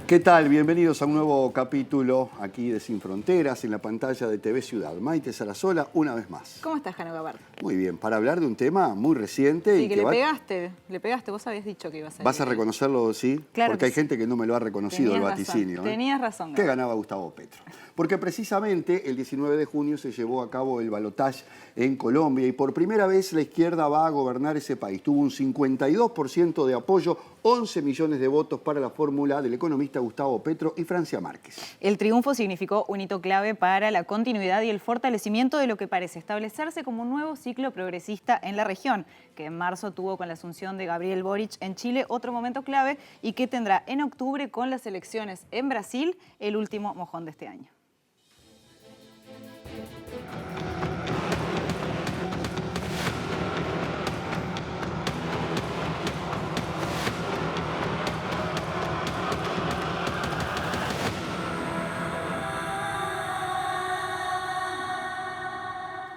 ¿Qué tal? Bienvenidos a un nuevo capítulo aquí de Sin Fronteras en la pantalla de TV Ciudad. Maite Sarasola, una vez más. ¿Cómo estás, Jano Gabar? Muy bien, para hablar de un tema muy reciente. Sí, y que le pegaste, vos habías dicho que ibas a salir. ¿Vas a reconocerlo, sí? Claro. Porque hay gente que no me lo ha reconocido, el vaticinio. Tenías razón. ¿Qué ganaba Gustavo Petro? Porque precisamente el 19 de junio se llevó a cabo el balotaje en Colombia y por primera vez la izquierda va a gobernar ese país. Tuvo un 52% de apoyo, 11 millones de votos para la fórmula del economista Gustavo Petro y Francia Márquez. El triunfo significó un hito clave para la continuidad y el fortalecimiento de lo que parece establecerse como un nuevo ciclo progresista en la región, que en marzo tuvo con la asunción de Gabriel Boric en Chile otro momento clave y que tendrá en octubre con las elecciones en Brasil el último mojón de este año.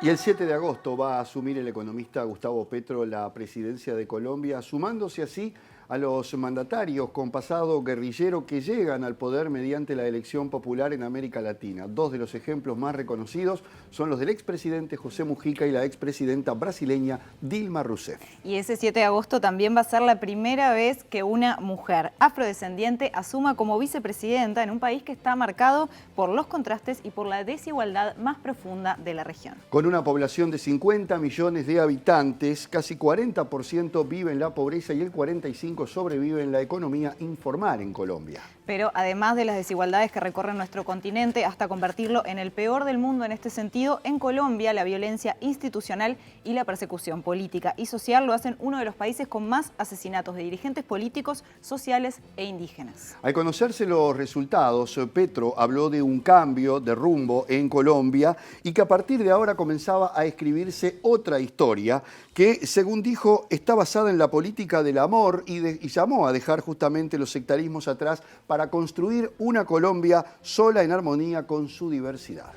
Y el 7 de agosto va a asumir el economista Gustavo Petro la presidencia de Colombia, sumándose así a los mandatarios con pasado guerrillero que llegan al poder mediante la elección popular en América Latina. Dos de los ejemplos más reconocidos son los del expresidente José Mujica y la expresidenta brasileña Dilma Rousseff. Y ese 7 de agosto también va a ser la primera vez que una mujer afrodescendiente asuma como vicepresidenta en un país que está marcado por los contrastes y por la desigualdad más profunda de la región. Con una población de 50 millones de habitantes, casi 40% vive en la pobreza y el 45% sobrevive en la economía informal en Colombia. Pero además de las desigualdades que recorren nuestro continente hasta convertirlo en el peor del mundo en este sentido, en Colombia la violencia institucional y la persecución política y social lo hacen uno de los países con más asesinatos de dirigentes políticos, sociales e indígenas. Al conocerse los resultados, Petro habló de un cambio de rumbo en Colombia y que a partir de ahora comenzaba a escribirse otra historia que, según dijo, está basada en la política del amor y llamó a dejar justamente los sectarismos atrás para construir una Colombia sola en armonía con su diversidad.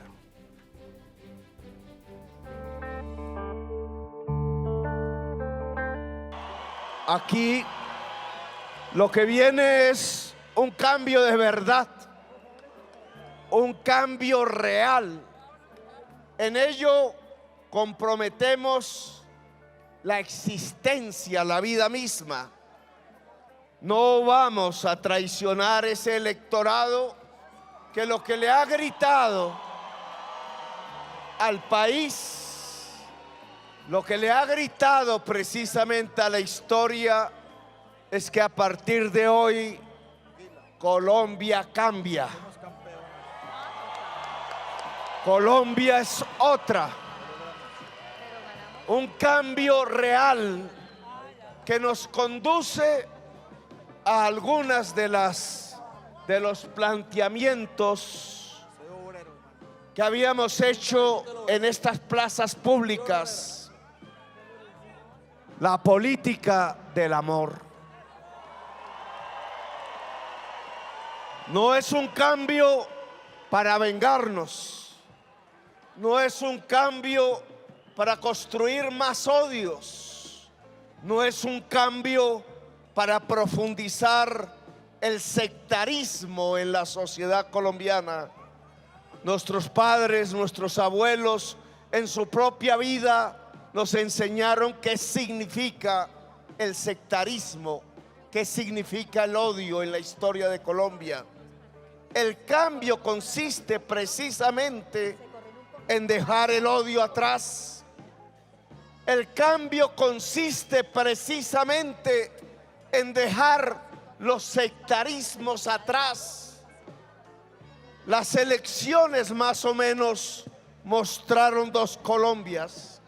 Aquí lo que viene es un cambio de verdad, un cambio real. En ello comprometemos la existencia, la vida misma. No vamos a traicionar ese electorado que lo que le ha gritado al país, lo que le ha gritado precisamente a la historia es que a partir de hoy Colombia cambia. Colombia es otra. Un cambio real que nos conduce a algunas de los planteamientos que habíamos hecho en estas plazas públicas. La política del amor. No es un cambio para vengarnos. No es un cambio para construir más odios. No es un cambio para profundizar el sectarismo en la sociedad colombiana. Nuestros padres, nuestros abuelos, en su propia vida nos enseñaron qué significa el sectarismo, qué significa el odio en la historia de Colombia. El cambio consiste precisamente en dejar el odio atrás. El cambio consiste precisamente en dejar los sectarismos atrás. Las elecciones más o menos mostraron dos Colombias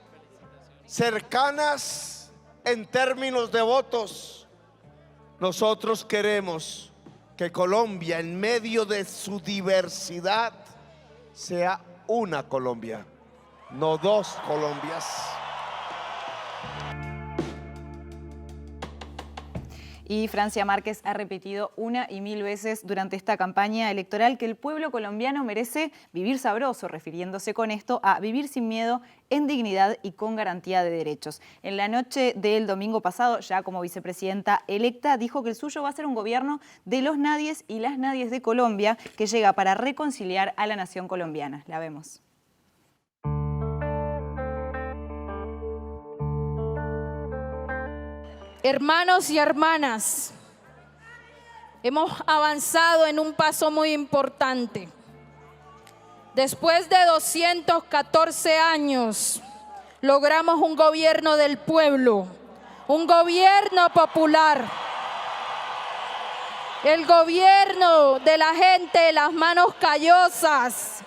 cercanas en términos de votos. Nosotros queremos que Colombia, en medio de su diversidad, sea una Colombia, no dos Colombias. Y Francia Márquez ha repetido una y mil veces durante esta campaña electoral que el pueblo colombiano merece vivir sabroso, refiriéndose con esto a vivir sin miedo, en dignidad y con garantía de derechos. En la noche del domingo pasado, ya como vicepresidenta electa, dijo que el suyo va a ser un gobierno de los nadies y las nadies de Colombia, que llega para reconciliar a la nación colombiana. La vemos. Hermanos y hermanas, hemos avanzado en un paso muy importante. Después de 214 años, logramos un gobierno del pueblo, un gobierno popular, el gobierno de la gente de las manos callosas,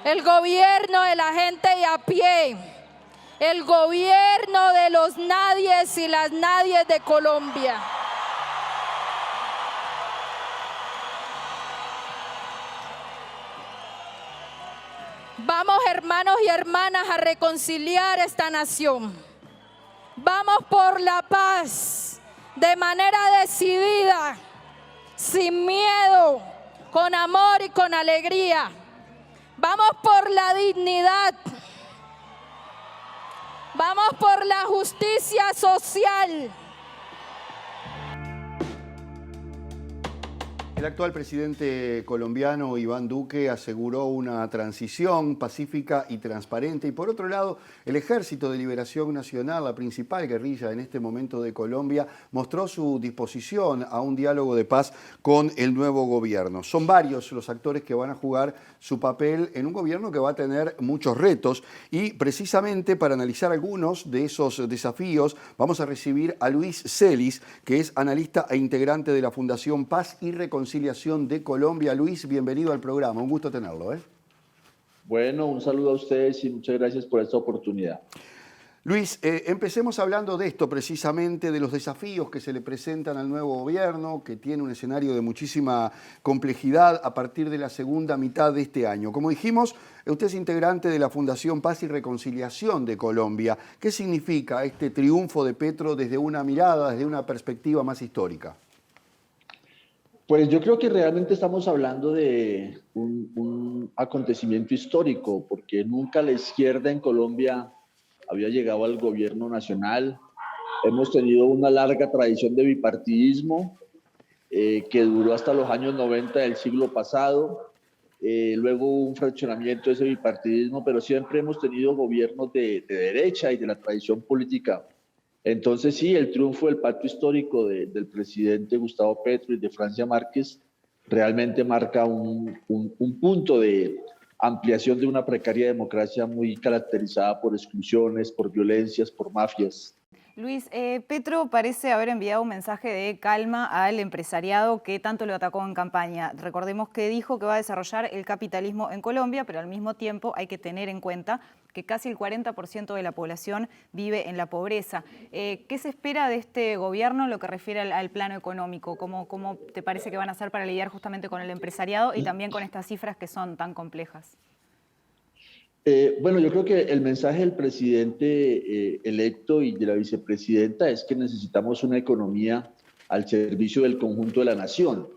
el gobierno de la gente de a pie, el gobierno de los nadies y las nadies de Colombia. Vamos, hermanos y hermanas, a reconciliar esta nación. Vamos por la paz de manera decidida, sin miedo, con amor y con alegría. Vamos por la dignidad. Vamos por la justicia social. El actual presidente colombiano Iván Duque aseguró una transición pacífica y transparente. Y por otro lado, el Ejército de Liberación Nacional, la principal guerrilla en este momento de Colombia, mostró su disposición a un diálogo de paz con el nuevo gobierno. Son varios los actores que van a jugar su papel en un gobierno que va a tener muchos retos. Y precisamente para analizar algunos de esos desafíos, vamos a recibir a Luis Celis, que es analista e integrante de la Fundación Paz y Reconciliación de Colombia. Luis, bienvenido al programa, un gusto tenerlo. Bueno, un saludo a ustedes y muchas gracias por esta oportunidad. Luis, empecemos hablando de esto precisamente, de los desafíos que se le presentan al nuevo gobierno, que tiene un escenario de muchísima complejidad a partir de la segunda mitad de este año. Como dijimos, usted es integrante de la Fundación Paz y Reconciliación de Colombia. ¿Qué significa este triunfo de Petro desde una mirada, desde una perspectiva más histórica? Pues yo creo que realmente estamos hablando de un acontecimiento histórico, porque nunca la izquierda en Colombia había llegado al gobierno nacional. Hemos tenido una larga tradición de bipartidismo que duró hasta los años 90 del siglo pasado. Luego hubo un fraccionamiento de ese bipartidismo, pero siempre hemos tenido gobiernos de derecha y de la tradición política. Entonces sí, el triunfo del pacto histórico del presidente Gustavo Petro y de Francia Márquez realmente marca un punto de ampliación de una precaria democracia muy caracterizada por exclusiones, por violencias, por mafias. Luis, Petro parece haber enviado un mensaje de calma al empresariado que tanto lo atacó en campaña. Recordemos que dijo que va a desarrollar el capitalismo en Colombia, pero al mismo tiempo hay que tener en cuenta que casi el 40% de la población vive en la pobreza. ¿Qué se espera de este gobierno en lo que refiere al plano económico? ¿Cómo te parece que van a hacer para lidiar justamente con el empresariado y también con estas cifras que son tan complejas? Bueno, yo creo que el mensaje del presidente electo y de la vicepresidenta es que necesitamos una economía al servicio del conjunto de la nación,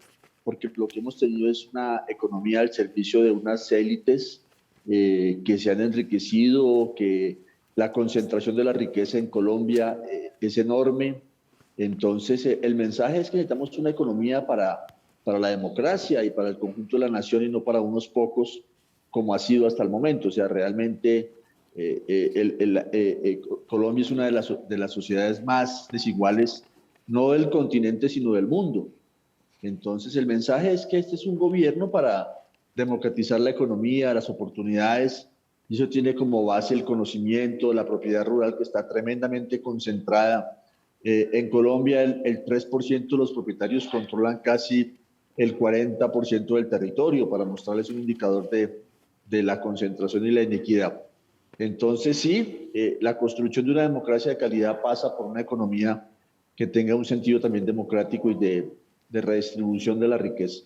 porque lo que hemos tenido es una economía al servicio de unas élites que se han enriquecido, que la concentración de la riqueza en Colombia es enorme. Entonces, el mensaje es que necesitamos una economía para la democracia y para el conjunto de la nación y no para unos pocos, como ha sido hasta el momento. O sea, realmente Colombia es una de las sociedades más desiguales, no del continente, sino del mundo. Entonces, el mensaje es que este es un gobierno para democratizar la economía, las oportunidades, y eso tiene como base el conocimiento, la propiedad rural que está tremendamente concentrada. En Colombia, el 3% de los propietarios controlan casi el 40% del territorio, para mostrarles un indicador de la concentración y la inequidad. Entonces sí, la construcción de una democracia de calidad pasa por una economía que tenga un sentido también democrático y de redistribución de la riqueza.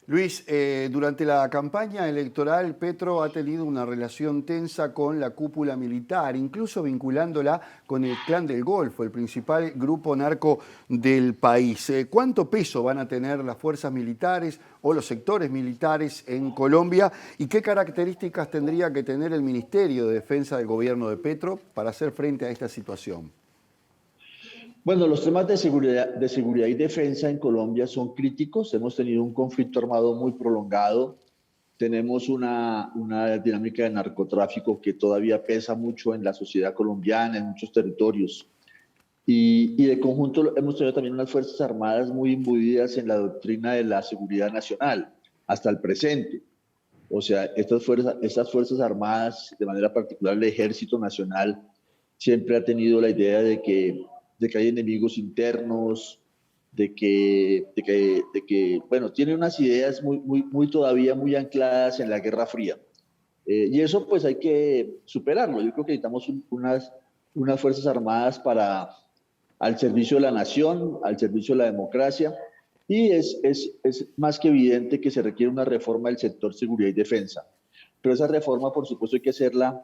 Luis, durante la campaña electoral, Petro ha tenido una relación tensa con la cúpula militar, incluso vinculándola con el Clan del Golfo, el principal grupo narco del país. ¿Cuánto peso van a tener las fuerzas militares o los sectores militares en Colombia? ¿Y qué características tendría que tener el Ministerio de Defensa del gobierno de Petro para hacer frente a esta situación? Bueno, los temas de seguridad y defensa en Colombia son críticos. Hemos tenido un conflicto armado muy prolongado. Tenemos una dinámica de narcotráfico que todavía pesa mucho en la sociedad colombiana, en muchos territorios. Y de conjunto hemos tenido también unas Fuerzas Armadas muy imbuidas en la doctrina de la seguridad nacional, hasta el presente. O sea, estas fuerzas Armadas, de manera particular el Ejército Nacional, siempre ha tenido la idea de que hay enemigos internos, de que bueno, tiene unas ideas todavía muy ancladas en la Guerra Fría. Y eso pues hay que superarlo. Yo creo que necesitamos unas Fuerzas Armadas al servicio de la nación, al servicio de la democracia, y es más que evidente que se requiere una reforma del sector seguridad y defensa. Pero esa reforma, por supuesto, hay que hacerla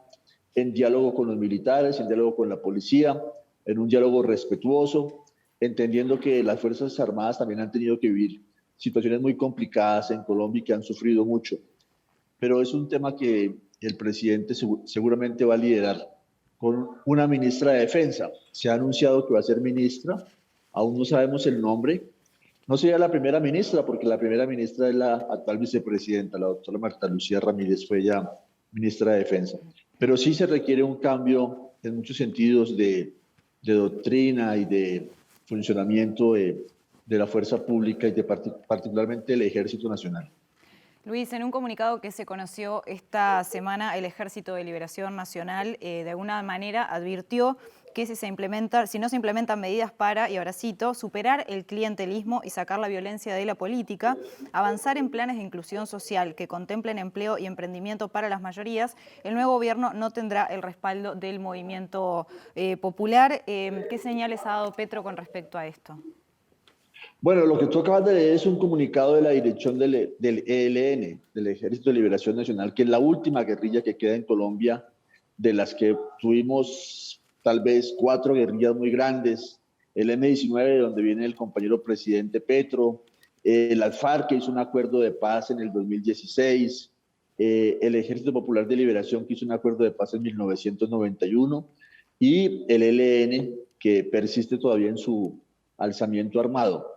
en diálogo con los militares, en diálogo con la policía, en un diálogo respetuoso, entendiendo que las Fuerzas Armadas también han tenido que vivir situaciones muy complicadas en Colombia y que han sufrido mucho. Pero es un tema que el presidente seguramente va a liderar con una ministra de Defensa. Se ha anunciado que va a ser ministra, aún no sabemos el nombre. No sería la primera ministra, porque la primera ministra es la actual vicepresidenta, la doctora Marta Lucía Ramírez, fue ya ministra de Defensa. Pero sí se requiere un cambio en muchos sentidos de doctrina y de funcionamiento de la fuerza pública y particularmente del Ejército Nacional. Luis, en un comunicado que se conoció esta semana, el Ejército de Liberación Nacional de alguna manera advirtió que si no se implementan medidas para, y ahora cito, superar el clientelismo y sacar la violencia de la política, avanzar en planes de inclusión social que contemplen empleo y emprendimiento para las mayorías, el nuevo gobierno no tendrá el respaldo del movimiento popular. ¿Qué señales ha dado Petro con respecto a esto? Bueno, lo que tú acabas de leer es un comunicado de la dirección del ELN, del Ejército de Liberación Nacional, que es la última guerrilla que queda en Colombia, de las que tuvimos tal vez 4 guerrillas muy grandes, el M-19, donde viene el compañero presidente Petro, las FARC, que hizo un acuerdo de paz en el 2016, el Ejército Popular de Liberación, que hizo un acuerdo de paz en 1991, y el ELN, que persiste todavía en su alzamiento armado.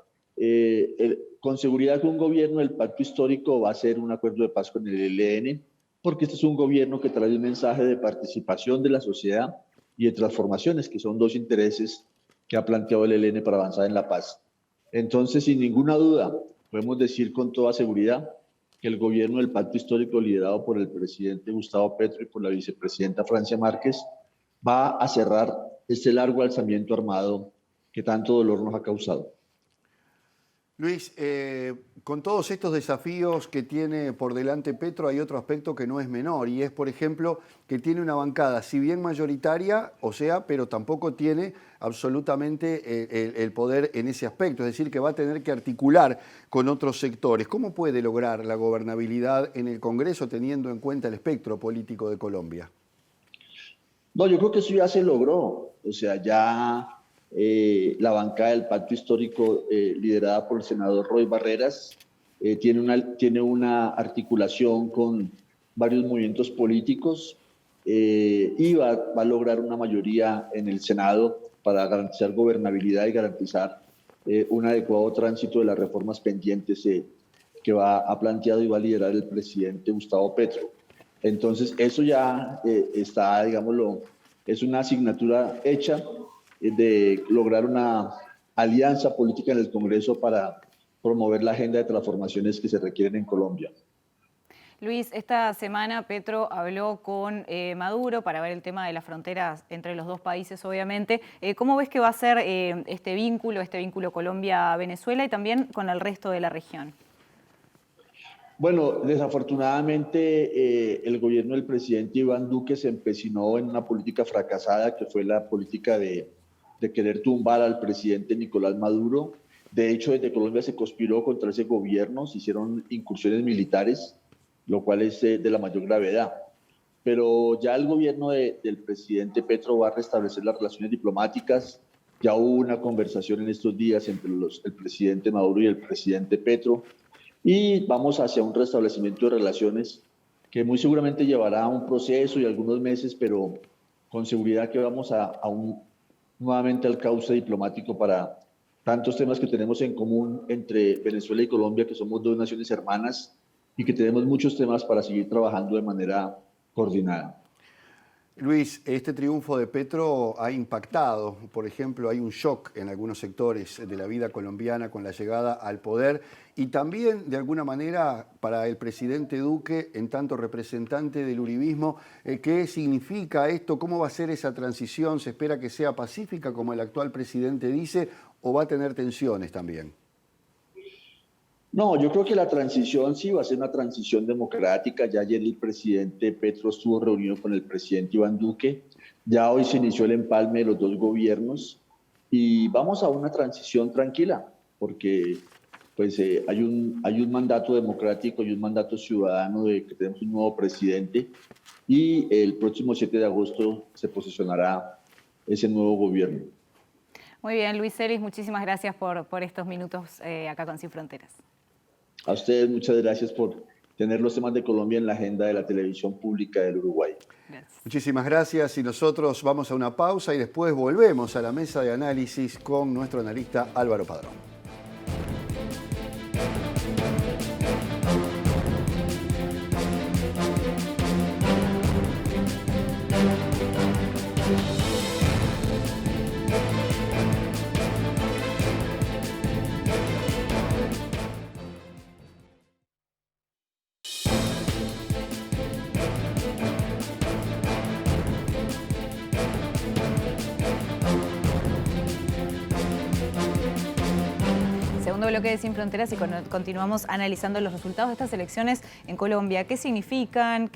Con seguridad que un gobierno del pacto histórico va a hacer un acuerdo de paz con el ELN, porque este es un gobierno que trae un mensaje de participación de la sociedad y de transformaciones, que son 2 intereses que ha planteado el ELN para avanzar en la paz. Entonces, sin ninguna duda, podemos decir con toda seguridad que el gobierno del pacto histórico, liderado por el presidente Gustavo Petro y por la vicepresidenta Francia Márquez, va a cerrar este largo alzamiento armado que tanto dolor nos ha causado. Luis, con todos estos desafíos que tiene por delante Petro, hay otro aspecto que no es menor, y es, por ejemplo, que tiene una bancada, si bien mayoritaria, pero tampoco tiene absolutamente el poder en ese aspecto, es decir, que va a tener que articular con otros sectores. ¿Cómo puede lograr la gobernabilidad en el Congreso teniendo en cuenta el espectro político de Colombia? No, yo creo que eso ya se logró, o sea, ya la bancada del pacto histórico liderada por el senador Roy Barreras tiene una articulación con varios movimientos políticos y va a lograr una mayoría en el Senado para garantizar gobernabilidad y garantizar un adecuado tránsito de las reformas pendientes que ha planteado y va a liderar el presidente Gustavo Petro. Entonces eso ya está, digámoslo, es una asignatura hecha de lograr una alianza política en el Congreso para promover la agenda de transformaciones que se requieren en Colombia. Luis, esta semana Petro habló con Maduro para ver el tema de las fronteras entre los 2 países, obviamente. ¿Cómo ves que va a ser este vínculo Colombia-Venezuela y también con el resto de la región? Bueno, desafortunadamente el gobierno del presidente Iván Duque se empecinó en una política fracasada, que fue la política de querer tumbar al presidente Nicolás Maduro, De hecho, desde Colombia se conspiró contra ese gobierno, se hicieron incursiones militares, lo cual es de la mayor gravedad. Pero ya el gobierno del presidente Petro va a restablecer las relaciones diplomáticas. Ya hubo una conversación en estos días entre el presidente Maduro y el presidente Petro, y vamos hacia un restablecimiento de relaciones que muy seguramente llevará un proceso y algunos meses, pero con seguridad que vamos nuevamente al cauce diplomático para tantos temas que tenemos en común entre Venezuela y Colombia, que somos dos naciones hermanas y que tenemos muchos temas para seguir trabajando de manera coordinada. Luis, este triunfo de Petro ha impactado, por ejemplo, hay un shock en algunos sectores de la vida colombiana con la llegada al poder y también, de alguna manera, para el presidente Duque, en tanto representante del uribismo, ¿qué significa esto? ¿Cómo va a ser esa transición? ¿Se espera que sea pacífica, como el actual presidente dice, o va a tener tensiones también? No, yo creo que la transición sí va a ser una transición democrática. Ya ayer el presidente Petro estuvo reunido con el presidente Iván Duque. Ya hoy se inició el empalme de los dos gobiernos y vamos a una transición tranquila, porque pues, hay un mandato democrático y un mandato ciudadano de que tenemos un nuevo presidente y el próximo 7 de agosto se posesionará ese nuevo gobierno. Muy bien, Luis Celis, muchísimas gracias por estos minutos acá con Sin Fronteras. A ustedes muchas gracias por tener los temas de Colombia en la agenda de la televisión pública del Uruguay. Gracias. Muchísimas gracias y nosotros vamos a una pausa y después volvemos a la mesa de análisis con nuestro analista Álvaro Padrón. Segundo bloque de Sin Fronteras y continuamos analizando los resultados de estas elecciones en Colombia. ¿Qué significan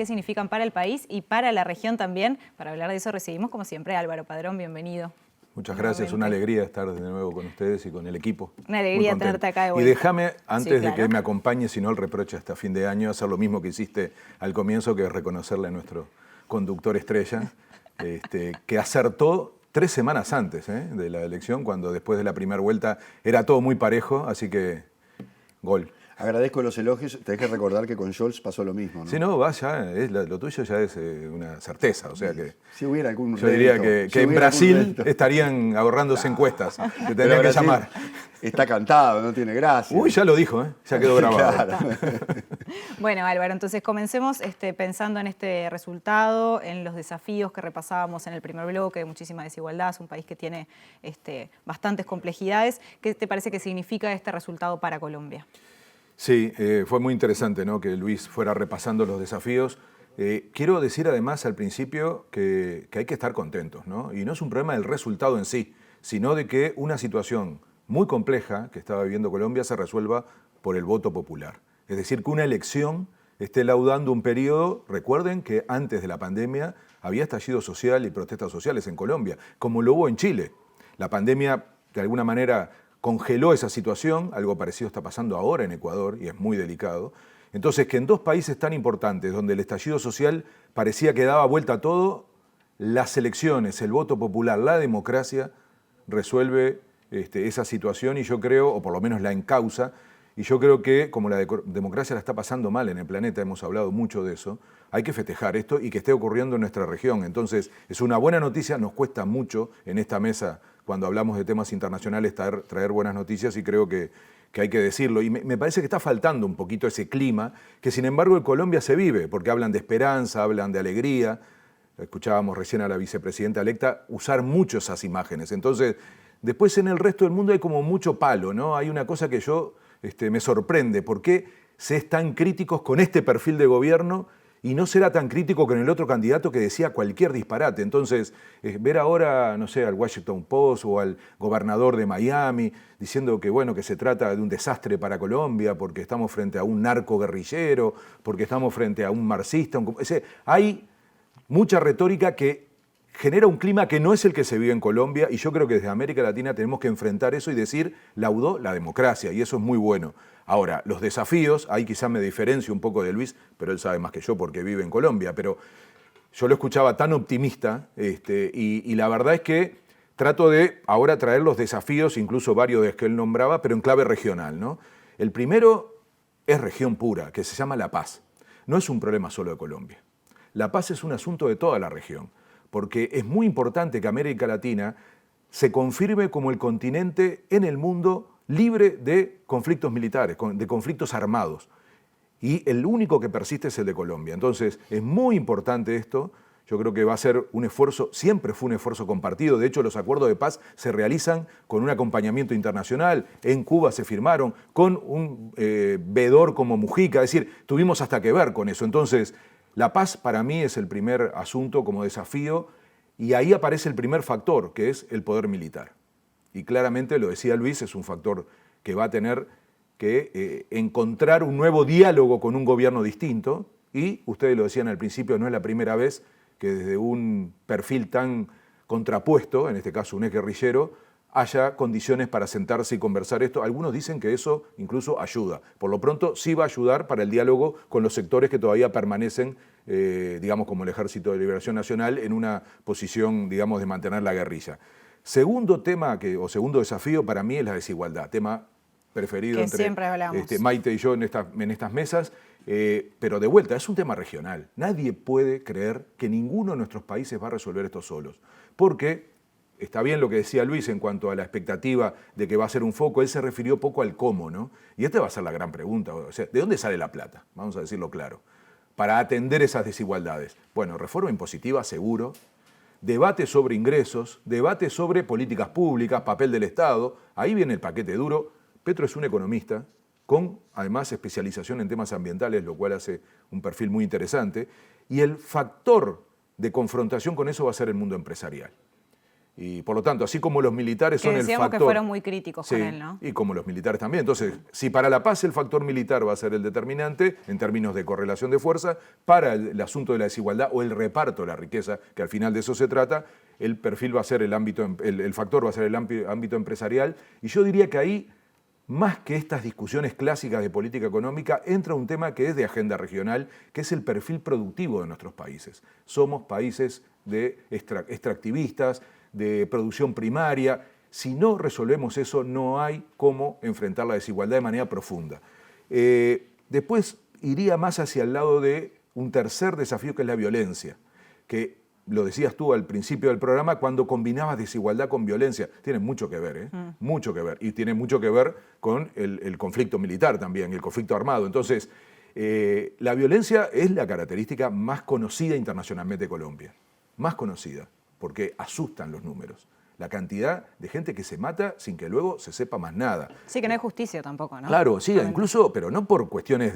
para el país y para la región también? Para hablar de eso recibimos, como siempre, a Álvaro Padrón. Bienvenido. Muchas gracias, una alegría estar de nuevo con ustedes y con el equipo. Una alegría tenerte acá de vuelta. Y déjame, antes de que me acompañe, si no el reproche hasta fin de año, hacer lo mismo que hiciste al comienzo, que es reconocerle a nuestro conductor estrella, que acertó 3 semanas antes de la elección, cuando después de la primera vuelta era todo muy parejo, así que gol. Agradezco los elogios. Tenés que recordar que con Scholz pasó lo mismo, ¿no? Sí, no, lo tuyo ya es una certeza, o sea que... Si hubiera algún yo diría que en Brasil estarían ahorrándose encuestas, que tendrían que llamar. Está cantado, no tiene gracia. Uy, ya lo dijo, ya quedó grabado. Claro. Bueno, Álvaro, entonces comencemos pensando en este resultado, en los desafíos que repasábamos en el primer bloque, de muchísima desigualdad, es un país que tiene bastantes complejidades. ¿Qué te parece que significa este resultado para Colombia? Sí, fue muy interesante, ¿no?, que Luis fuera repasando los desafíos. Quiero decir además al principio que hay que estar contentos, ¿no? Y no es un problema del resultado en sí, sino de que una situación muy compleja que estaba viviendo Colombia se resuelva por el voto popular. Es decir, que una elección esté laudando un periodo. Recuerden que antes de la pandemia había estallido social y protestas sociales en Colombia, como lo hubo en Chile. La pandemia, de alguna manera, congeló esa situación. Algo parecido está pasando ahora en Ecuador y es muy delicado. Entonces, que en 2 países tan importantes, donde el estallido social parecía que daba vuelta a todo, las elecciones, el voto popular, la democracia, resuelve esa situación, y yo creo, o por lo menos la encausa, y yo creo que como la democracia la está pasando mal en el planeta, hemos hablado mucho de eso, hay que festejar esto y que esté ocurriendo en nuestra región. Entonces, es una buena noticia, nos cuesta mucho en esta mesa, cuando hablamos de temas internacionales, traer buenas noticias, y creo que hay que decirlo. Y me parece que está faltando un poquito ese clima, que sin embargo en Colombia se vive, porque hablan de esperanza, hablan de alegría. Escuchábamos recién a la vicepresidenta electa usar mucho esas imágenes. Entonces, después en el resto del mundo hay como mucho palo, ¿no? Hay una cosa que yo me sorprende. ¿Por qué se es tan críticos con este perfil de gobierno y no será tan crítico con el otro candidato que decía cualquier disparate? Entonces, ver ahora, no sé, al Washington Post o al gobernador de Miami diciendo que, bueno, que se trata de un desastre para Colombia porque estamos frente a un narco guerrillero, porque estamos frente a un marxista. Hay mucha retórica que genera un clima que no es el que se vive en Colombia, y yo creo que desde América Latina tenemos que enfrentar eso y decir, laudó la democracia, y eso es muy bueno. Ahora, los desafíos, ahí quizá me diferencio un poco de Luis, pero él sabe más que yo porque vive en Colombia, pero yo lo escuchaba tan optimista, y la verdad es que trato de ahora traer los desafíos, incluso varios de los que él nombraba, pero en clave regional, ¿no? El primero es región pura, que se llama la paz. No es un problema solo de Colombia. La paz es un asunto de toda la región, porque es muy importante que América Latina se confirme como el continente en el mundo libre de conflictos militares, de conflictos armados. Y el único que persiste es el de Colombia. Entonces, es muy importante esto. Yo creo que va a ser un esfuerzo, siempre fue un esfuerzo compartido. De hecho, los acuerdos de paz se realizan con un acompañamiento internacional. En Cuba se firmaron con un veedor como Mujica. Es decir, tuvimos hasta que ver con eso. Entonces, la paz para mí es el primer asunto como desafío, y ahí aparece el primer factor, que es el poder militar. Y claramente, lo decía Luis, es un factor que va a tener que encontrar un nuevo diálogo con un gobierno distinto, y ustedes lo decían al principio, no es la primera vez que desde un perfil tan contrapuesto, en este caso un exguerrillero, haya condiciones para sentarse y conversar esto. Algunos dicen que eso incluso ayuda. Por lo pronto sí va a ayudar para el diálogo con los sectores que todavía permanecen, digamos, como el Ejército de Liberación Nacional, en una posición, digamos, de mantener la guerrilla. Segundo tema, segundo desafío para mí es la desigualdad, tema preferido que entre siempre hablamos. Maite y yo en estas mesas, pero de vuelta, es un tema regional. Nadie puede creer que ninguno de nuestros países va a resolver esto solos, porque está bien lo que decía Luis en cuanto a la expectativa de que va a ser un foco. Él se refirió poco al cómo, ¿no? Y esta va a ser la gran pregunta. O sea, ¿de dónde sale la plata? Vamos a decirlo claro. Para atender esas desigualdades. Bueno, reforma impositiva seguro, debate sobre ingresos, debate sobre políticas públicas, papel del Estado. Ahí viene el paquete duro. Petro es un economista con, además, especialización en temas ambientales, lo cual hace un perfil muy interesante. Y el factor de confrontación con eso va a ser el mundo empresarial. Y por lo tanto, así como los militares son el factor... que fueron muy críticos con él, ¿no? Y como los militares también. Entonces, si para la paz el factor militar va a ser el determinante en términos de correlación de fuerza, para el asunto de la desigualdad o el reparto de la riqueza, que al final de eso se trata, el perfil va a ser el factor va a ser el ámbito empresarial. Y yo diría que ahí, más que estas discusiones clásicas de política económica, entra un tema que es de agenda regional, que es el perfil productivo de nuestros países. Somos países extractivistas, de producción primaria. Si no resolvemos eso, no hay cómo enfrentar la desigualdad de manera profunda. Después iría más hacia el lado de un tercer desafío, que es la violencia, que lo decías tú al principio del programa, cuando combinabas desigualdad con violencia. Tiene mucho que ver, mucho que ver. Y tiene mucho que ver con el conflicto militar también, el conflicto armado. Entonces, la violencia es la característica más conocida internacionalmente de Colombia. Más conocida, porque asustan los números. La cantidad de gente que se mata sin que luego se sepa más nada. Sí, que no hay justicia tampoco, ¿no? Claro, sí, incluso, pero no por cuestiones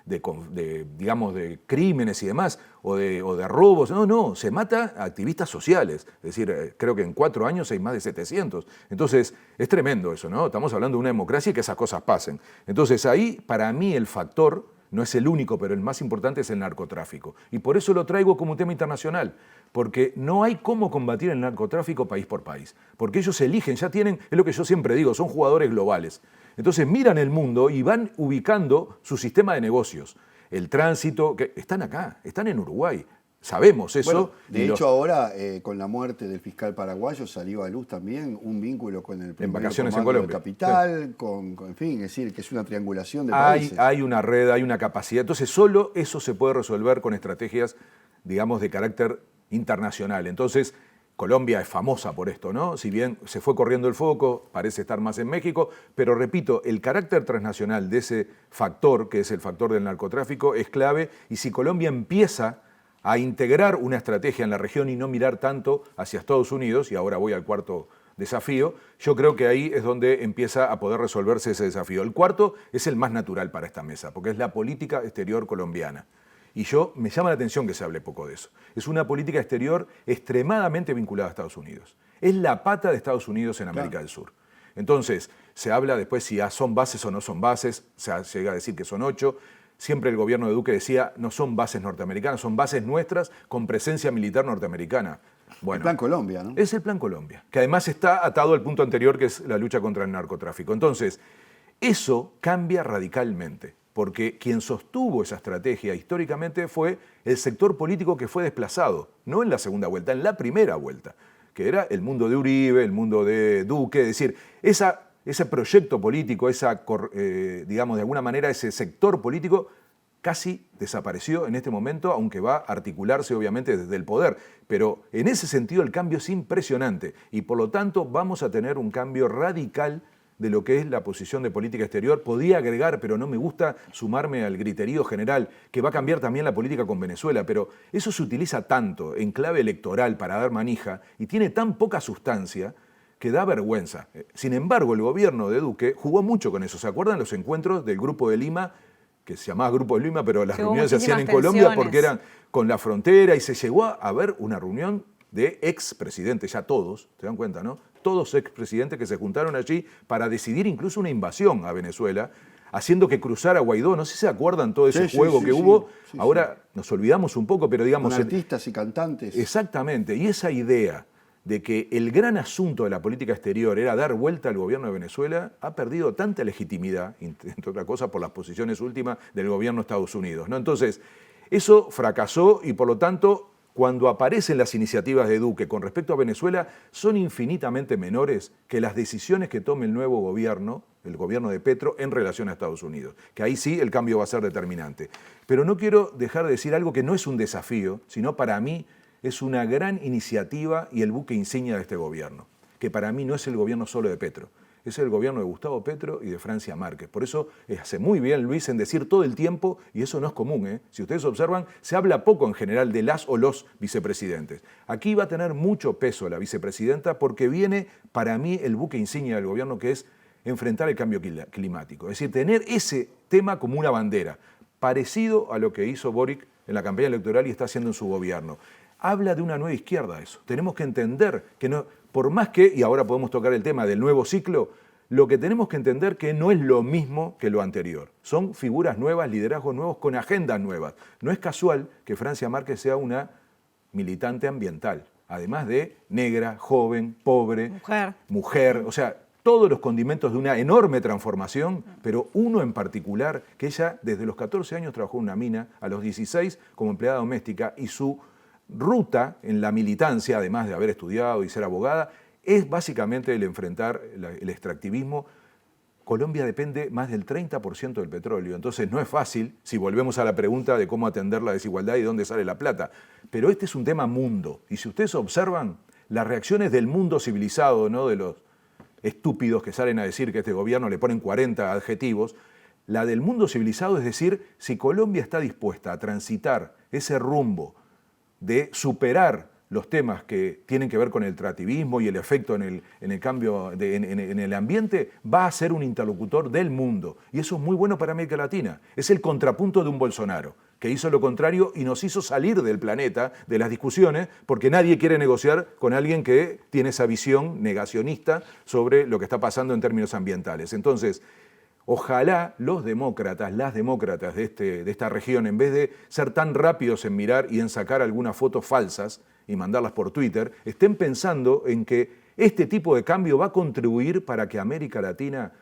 digamos, de crímenes y demás, o de robos. No, se mata a activistas sociales. Es decir, creo que en 4 años hay más de 700. Entonces, es tremendo eso, ¿no? Estamos hablando de una democracia y que esas cosas pasen. Entonces, ahí, para mí, el factor, no es el único, pero el más importante es el narcotráfico. Y por eso lo traigo como un tema internacional, porque no hay cómo combatir el narcotráfico país por país, porque ellos eligen, ya tienen, es lo que yo siempre digo, son jugadores globales. Entonces miran el mundo y van ubicando su sistema de negocios, el tránsito, que están acá, están en Uruguay. Sabemos eso. Bueno, de hecho, ahora, con la muerte del fiscal paraguayo, salió a luz también un vínculo con el primer vacaciones en comando de Colombia. Capital, Sí. En fin, es decir, que es una triangulación de países. Hay una red, hay una capacidad. Entonces, solo eso se puede resolver con estrategias, digamos, de carácter internacional. Entonces, Colombia es famosa por esto, ¿no? Si bien se fue corriendo el foco, parece estar más en México, pero repito, el carácter transnacional de ese factor, que es el factor del narcotráfico, es clave. Y si Colombia empieza a integrar una estrategia en la región y no mirar tanto hacia Estados Unidos, y ahora voy al cuarto desafío, yo creo que ahí es donde empieza a poder resolverse ese desafío. El cuarto es el más natural para esta mesa, porque es la política exterior colombiana. Y me llama la atención que se hable poco de eso. Es una política exterior extremadamente vinculada a Estados Unidos. Es la pata de Estados Unidos en América del Sur. Entonces, se habla después si son bases o no son bases, se llega a decir que son 8. Siempre el gobierno de Duque decía, no son bases norteamericanas, son bases nuestras con presencia militar norteamericana. Bueno, el Plan Colombia, ¿no? es el Plan Colombia, que además está atado al punto anterior, que es la lucha contra el narcotráfico. Entonces, eso cambia radicalmente, porque quien sostuvo esa estrategia históricamente fue el sector político que fue desplazado, no en la segunda vuelta, en la primera vuelta, que era el mundo de Uribe, el mundo de Duque, es decir, ese proyecto político, digamos, de alguna manera, ese sector político casi desapareció en este momento, aunque va a articularse obviamente desde el poder. Pero en ese sentido el cambio es impresionante y por lo tanto vamos a tener un cambio radical de lo que es la posición de política exterior. Podía agregar, pero no me gusta sumarme al griterío general, que va a cambiar también la política con Venezuela, pero eso se utiliza tanto en clave electoral para dar manija y tiene tan poca sustancia que da vergüenza. Sin embargo, el gobierno de Duque jugó mucho con eso. ¿Se acuerdan los encuentros del Grupo de Lima, que se llamaba Grupo de Lima, pero las reuniones se hacían en Colombia porque eran con la frontera y se llegó a ver una reunión de expresidentes, ya todos, ¿se dan cuenta, no? Todos expresidentes que se juntaron allí para decidir incluso una invasión a Venezuela, haciendo que cruzara Guaidó. No sé si se acuerdan todo ese juego que hubo. Ahora nos olvidamos un poco, pero digamos... Con artistas y cantantes. Exactamente, y esa idea de que el gran asunto de la política exterior era dar vuelta al gobierno de Venezuela, ha perdido tanta legitimidad, entre otras cosas por las posiciones últimas del gobierno de Estados Unidos, ¿no? Entonces, eso fracasó y por lo tanto, cuando aparecen las iniciativas de Duque con respecto a Venezuela, son infinitamente menores que las decisiones que tome el nuevo gobierno, el gobierno de Petro, en relación a Estados Unidos, que ahí sí el cambio va a ser determinante. Pero no quiero dejar de decir algo que no es un desafío, sino para mí es una gran iniciativa y el buque insignia de este gobierno, que para mí no es el gobierno solo de Petro, es el gobierno de Gustavo Petro y de Francia Márquez. Por eso hace muy bien Luis en decir todo el tiempo, y eso no es común, ¿eh? Si ustedes observan, se habla poco en general de las o los vicepresidentes. Aquí va a tener mucho peso la vicepresidenta porque viene para mí el buque insignia del gobierno, que es enfrentar el cambio climático. Es decir, tener ese tema como una bandera, parecido a lo que hizo Boric en la campaña electoral y está haciendo en su gobierno. Habla de una nueva izquierda eso. Tenemos que entender que no, por más que, y ahora podemos tocar el tema del nuevo ciclo, lo que tenemos que entender que no es lo mismo que lo anterior. Son figuras nuevas, liderazgos nuevos con agendas nuevas. No es casual que Francia Márquez sea una militante ambiental, además de negra, joven, pobre, mujer, o sea, todos los condimentos de una enorme transformación, pero uno en particular, que ella desde los 14 años trabajó en una mina, a los 16 como empleada doméstica, y su ruta en la militancia, además de haber estudiado y ser abogada, es básicamente el enfrentar el extractivismo. Colombia depende más del 30% del petróleo, entonces no es fácil si volvemos a la pregunta de cómo atender la desigualdad y dónde sale la plata. Pero este es un tema mundo, y si ustedes observan las reacciones del mundo civilizado, no de los estúpidos que salen a decir que este gobierno le ponen 40 adjetivos, la del mundo civilizado es decir, si Colombia está dispuesta a transitar ese rumbo de superar los temas que tienen que ver con el extractivismo y el efecto en el cambio en el ambiente, va a ser un interlocutor del mundo. Y eso es muy bueno para América Latina. Es el contrapunto de un Bolsonaro, que hizo lo contrario y nos hizo salir del planeta, de las discusiones, porque nadie quiere negociar con alguien que tiene esa visión negacionista sobre lo que está pasando en términos ambientales. Entonces, ojalá los demócratas, las demócratas de esta región, en vez de ser tan rápidos en mirar y en sacar algunas fotos falsas y mandarlas por Twitter, estén pensando en que este tipo de cambio va a contribuir para que América Latina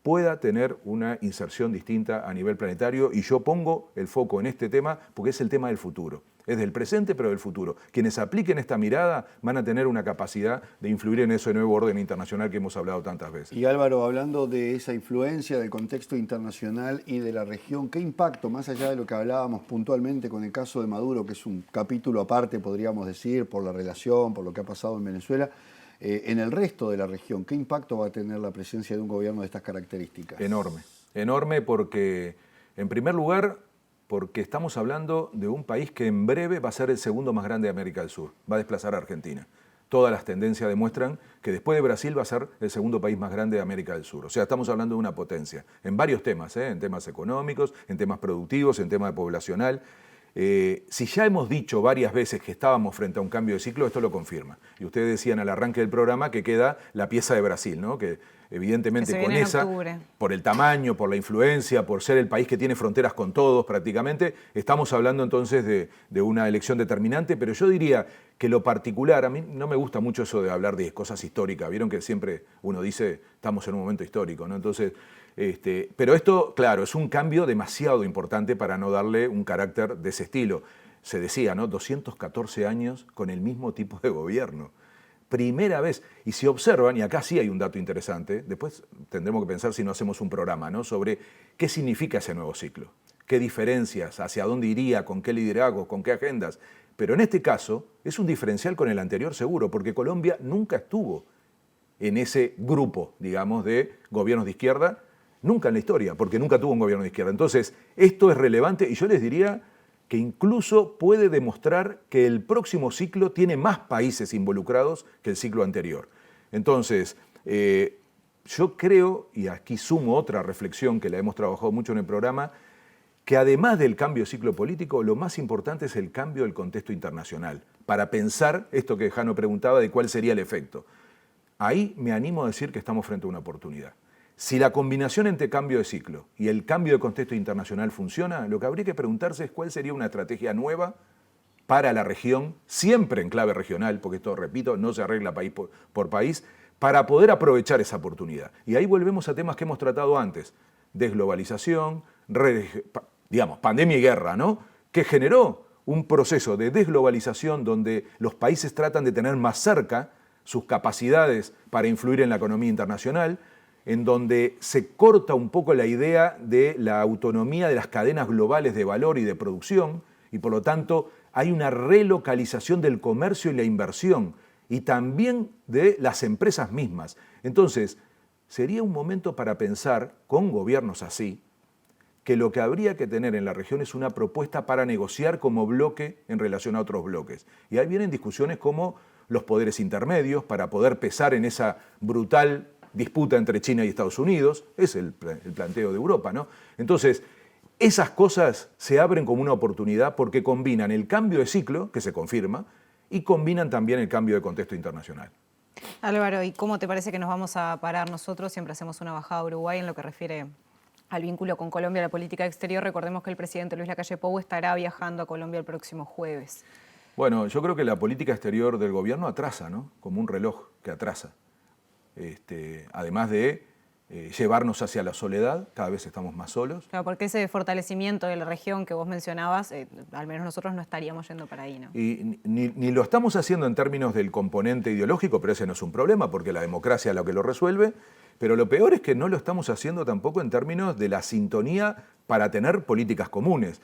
pueda tener una inserción distinta a nivel planetario, y yo pongo el foco en este tema porque es el tema del futuro. Es del presente, pero del futuro. Quienes apliquen esta mirada van a tener una capacidad de influir en ese nuevo orden internacional que hemos hablado tantas veces. Y Álvaro, hablando de esa influencia del contexto internacional y de la región, ¿qué impacto, más allá de lo que hablábamos puntualmente con el caso de Maduro, que es un capítulo aparte, podríamos decir, por la relación, por lo que ha pasado en Venezuela, en el resto de la región, qué impacto va a tener la presencia de un gobierno de estas características? Enorme, enorme porque, en primer lugar, porque estamos hablando de un país que en breve va a ser el segundo más grande de América del Sur, va a desplazar a Argentina. Todas las tendencias demuestran que después de Brasil va a ser el segundo país más grande de América del Sur. O sea, estamos hablando de una potencia, en varios temas, en temas económicos, en temas productivos, en temas poblacional. Si ya hemos dicho varias veces que estábamos frente a un cambio de ciclo, esto lo confirma. Y ustedes decían al arranque del programa que queda la pieza de Brasil, ¿no? Que evidentemente que con esa, por el tamaño, por la influencia, por ser el país que tiene fronteras con todos prácticamente, estamos hablando entonces de una elección determinante, pero yo diría que lo particular, a mí no me gusta mucho eso de hablar de cosas históricas, vieron que siempre uno dice estamos en un momento histórico, ¿no? Entonces, pero esto, claro, es un cambio demasiado importante para no darle un carácter de ese estilo. Se decía, ¿no? 214 años con el mismo tipo de gobierno. Primera vez. Y si observan, y acá sí hay un dato interesante, después tendremos que pensar si no hacemos un programa, ¿no? Sobre qué significa ese nuevo ciclo, qué diferencias, hacia dónde iría, con qué liderazgos, con qué agendas. Pero en este caso es un diferencial con el anterior seguro, porque Colombia nunca estuvo en ese grupo, digamos, de gobiernos de izquierda, nunca en la historia, porque nunca tuvo un gobierno de izquierda. Entonces, esto es relevante y yo les diría que incluso puede demostrar que el próximo ciclo tiene más países involucrados que el ciclo anterior. Entonces, yo creo, y aquí sumo otra reflexión que la hemos trabajado mucho en el programa, que además del cambio de ciclo político, lo más importante es el cambio del contexto internacional, para pensar esto que Jano preguntaba de cuál sería el efecto. Ahí me animo a decir que estamos frente a una oportunidad. Si la combinación entre cambio de ciclo y el cambio de contexto internacional funciona, lo que habría que preguntarse es cuál sería una estrategia nueva para la región, siempre en clave regional, porque esto, repito, no se arregla país por país, para poder aprovechar esa oportunidad. Y ahí volvemos a temas que hemos tratado antes, desglobalización, digamos, pandemia y guerra, ¿no? Que generó un proceso de desglobalización donde los países tratan de tener más cerca sus capacidades para influir en la economía internacional, en donde se corta un poco la idea de la autonomía de las cadenas globales de valor y de producción, y por lo tanto hay una relocalización del comercio y la inversión, y también de las empresas mismas. Entonces, sería un momento para pensar, con gobiernos así, que lo que habría que tener en la región es una propuesta para negociar como bloque en relación a otros bloques. Y ahí vienen discusiones como los poderes intermedios para poder pesar en esa brutal disputa entre China y Estados Unidos, es el planteo de Europa, ¿no? Entonces, esas cosas se abren como una oportunidad porque combinan el cambio de ciclo, que se confirma, y combinan también el cambio de contexto internacional. Álvaro, ¿y cómo te parece que nos vamos a parar nosotros? Siempre hacemos una bajada a Uruguay en lo que refiere al vínculo con Colombia, la política exterior. Recordemos que el presidente Luis Lacalle Pou estará viajando a Colombia el próximo jueves. Bueno, yo creo que la política exterior del gobierno atrasa, ¿no? Como un reloj que atrasa. Además de llevarnos hacia la soledad, cada vez estamos más solos. Claro, porque ese fortalecimiento de la región que vos mencionabas, al menos nosotros no estaríamos yendo para ahí, ¿no? Y ni lo estamos haciendo en términos del componente ideológico, pero ese no es un problema, porque la democracia es lo que lo resuelve, pero lo peor es que no lo estamos haciendo tampoco en términos de la sintonía para tener políticas comunes.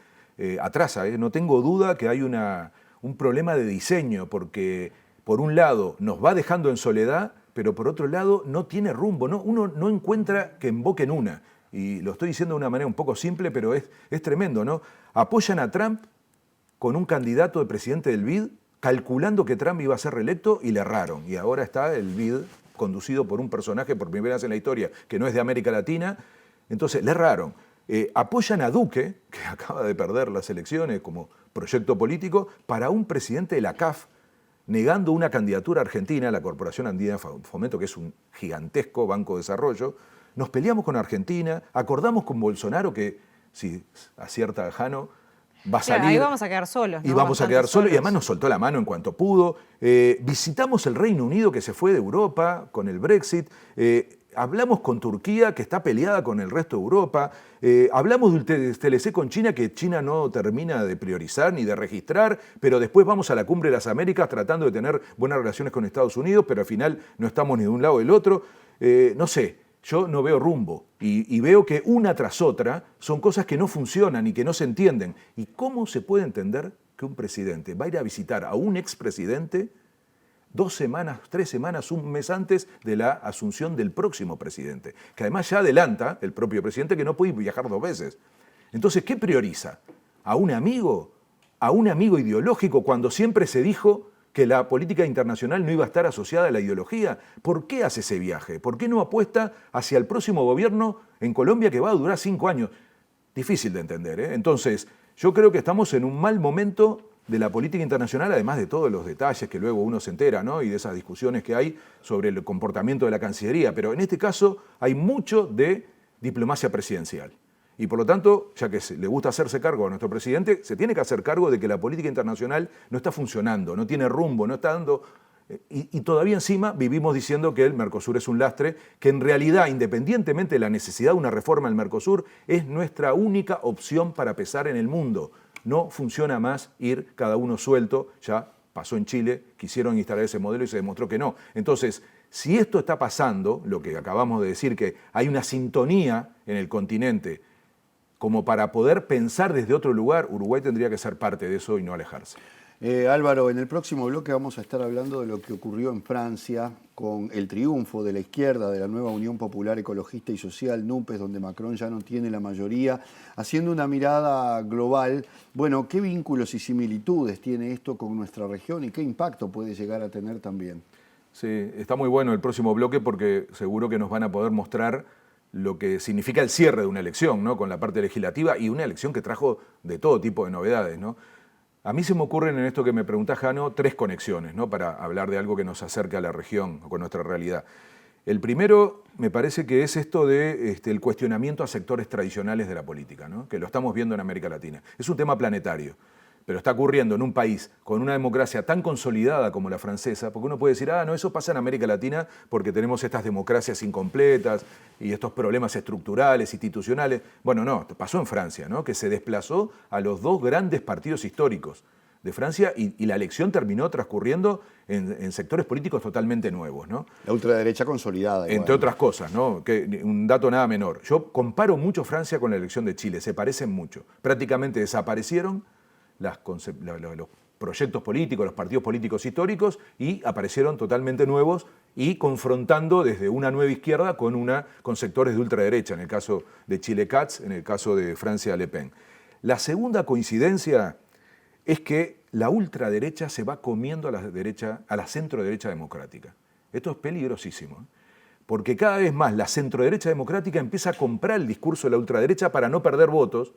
Atrasa, no tengo duda que hay un problema de diseño, porque por un lado nos va dejando en soledad, pero por otro lado no tiene rumbo, ¿no? Uno no encuentra que emboque en una. Y lo estoy diciendo de una manera un poco simple, pero es tremendo, ¿no? Apoyan a Trump con un candidato de presidente del BID, calculando que Trump iba a ser reelecto y le erraron. Y ahora está el BID conducido por un personaje por primera vez en la historia que no es de América Latina. Entonces, le erraron. Apoyan a Duque, que acaba de perder las elecciones como proyecto político, para un presidente de la CAF, negando una candidatura argentina, la Corporación Andina de Fomento, que es un gigantesco banco de desarrollo. Nos peleamos con Argentina, acordamos con Bolsonaro que, si acierta Jano, va a salir. Claro, ahí vamos a quedar solos, ¿no? Y vamos a quedar solos, y además solos. nos soltó la mano en cuanto pudo. Visitamos el Reino Unido, que se fue de Europa con el Brexit. Hablamos con Turquía, que está peleada con el resto de Europa. Hablamos del TLC con China, que China no termina de priorizar ni de registrar, pero después vamos a la Cumbre de las Américas tratando de tener buenas relaciones con Estados Unidos, pero al final no estamos ni de un lado ni del otro. No sé, yo no veo rumbo y veo que una tras otra son cosas que no funcionan y que no se entienden. ¿Y cómo se puede entender que un presidente va a ir a visitar a un expresidente 2 semanas, 3 semanas, un mes antes de la asunción del próximo presidente? Que además ya adelanta el propio presidente que no puede viajar 2 veces. Entonces, ¿qué prioriza? ¿A un amigo? ¿A un amigo ideológico cuando siempre se dijo que la política internacional no iba a estar asociada a la ideología? ¿Por qué hace ese viaje? ¿Por qué no apuesta hacia el próximo gobierno en Colombia que va a durar 5 años? Difícil de entender, ¿eh? Entonces, Yo creo que estamos en un mal momento de la política internacional, además de todos los detalles que luego uno se entera, ¿no? Y de esas discusiones que hay sobre el comportamiento de la Cancillería. Pero en este caso hay mucho de diplomacia presidencial. Y por lo tanto, ya que le gusta hacerse cargo a nuestro presidente, se tiene que hacer cargo de que la política internacional no está funcionando, no tiene rumbo, no está dando... Y todavía encima vivimos diciendo que el Mercosur es un lastre, que en realidad, independientemente de la necesidad de una reforma del Mercosur, es nuestra única opción para pesar en el mundo. No funciona más ir cada uno suelto, ya pasó en Chile, quisieron instalar ese modelo y se demostró que no. Entonces, si esto está pasando, lo que acabamos de decir, que hay una sintonía en el continente, como para poder pensar desde otro lugar, Uruguay tendría que ser parte de eso y no alejarse. Álvaro, en el próximo bloque vamos a estar hablando de lo que ocurrió en Francia con el triunfo de la izquierda, de la nueva Unión Popular Ecologista y Social, NUPES, donde Macron ya no tiene la mayoría, haciendo una mirada global. Bueno, ¿qué vínculos y similitudes tiene esto con nuestra región y qué impacto puede llegar a tener también? Sí, está muy bueno el próximo bloque porque seguro que nos van a poder mostrar lo que significa el cierre de una elección, ¿no? Con la parte legislativa y una elección que trajo de todo tipo de novedades, ¿no? A mí se me ocurren en esto que me pregunta Jano 3 conexiones, ¿no? Para hablar de algo que nos acerca a la región o con nuestra realidad. El primero me parece que es esto de el cuestionamiento a sectores tradicionales de la política, ¿no? Que lo estamos viendo en América Latina. Es un tema planetario, pero está ocurriendo en un país con una democracia tan consolidada como la francesa, porque uno puede decir, no, eso pasa en América Latina porque tenemos estas democracias incompletas y estos problemas estructurales, institucionales. Bueno, no, pasó en Francia, ¿no? Que se desplazó a los 2 grandes partidos históricos de Francia y la elección terminó transcurriendo en sectores políticos totalmente nuevos, ¿no? La ultraderecha consolidada. Igual. Entre otras cosas, ¿no? Que un dato nada menor. Yo comparo mucho Francia con la elección de Chile, se parecen mucho. Prácticamente desaparecieron los proyectos políticos, los partidos políticos históricos y aparecieron totalmente nuevos y confrontando desde una nueva izquierda con sectores de ultraderecha, en el caso de Chile Katz, en el caso de Francia Le Pen. La segunda coincidencia es que la ultraderecha se va comiendo a la centroderecha democrática. Esto es peligrosísimo, ¿eh? Porque cada vez más la centroderecha democrática empieza a comprar el discurso de la ultraderecha para no perder votos.